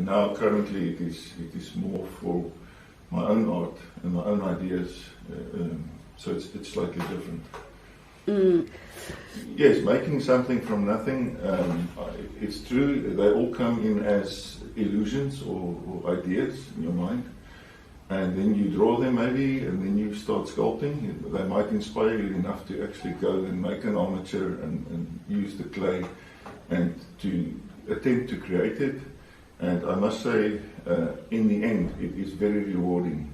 now currently it is more for my own art and my own ideas, so it's slightly different. Yes, making something from nothing, it's true, they all come in as illusions or ideas in your mind, and then you draw them maybe, and then you start sculpting. They might inspire you enough to actually go and make an armature and use the clay and to attempt to create it. And I must say, in the end, it is very rewarding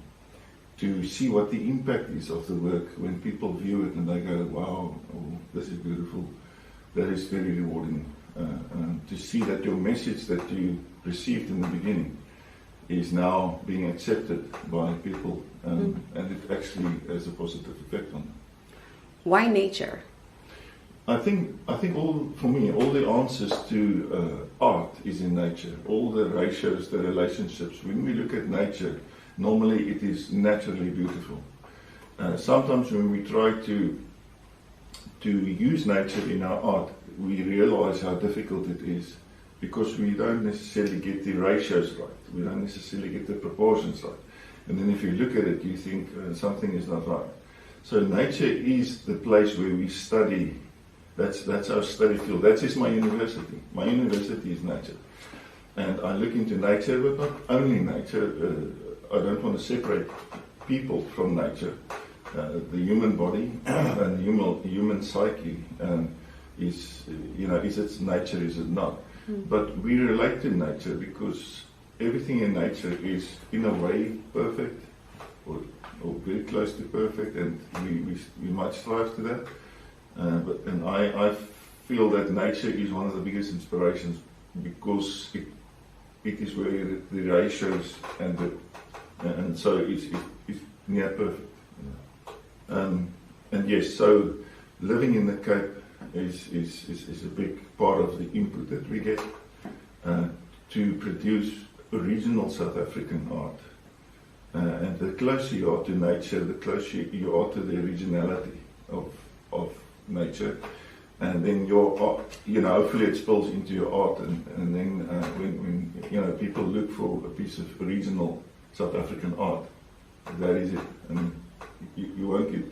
to see what the impact is of the work when people view it and they go, wow, oh, this is beautiful. That is very rewarding. To see that your message that you received in the beginning is now being accepted by people, and it actually has a positive effect on them. Why nature? I think for me, all the answers to art is in nature. All the ratios, the relationships. When we look at nature, normally it is naturally beautiful. Sometimes when we try to use nature in our art, we realize how difficult it is because we don't necessarily get the ratios right. We don't necessarily get the proportions right. And then if you look at it, you think something is not right. So nature is the place where we study. That's our study field. That is my university. My university is nature. And I look into nature, but not only nature. I don't want to separate people from nature. The human body and the human psyche is it nature, is it not? But we relate to nature because everything in nature is, in a way, perfect or very close to perfect, and we might strive to that. And I feel that nature is one of the biggest inspirations because it is where the ratios and so it's near perfect. And yes, so living in the Cape is a big part of the input that we get to produce original South African art. And the closer you are to nature, the closer you are to the originality of nature. And then your art, hopefully it spills into your art. And then when people look for a piece of original South African art, that is it. And you won't get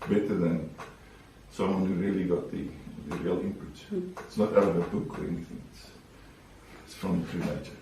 better than someone who really got the real inputs. It's not out of a book or anything. It's from true nature.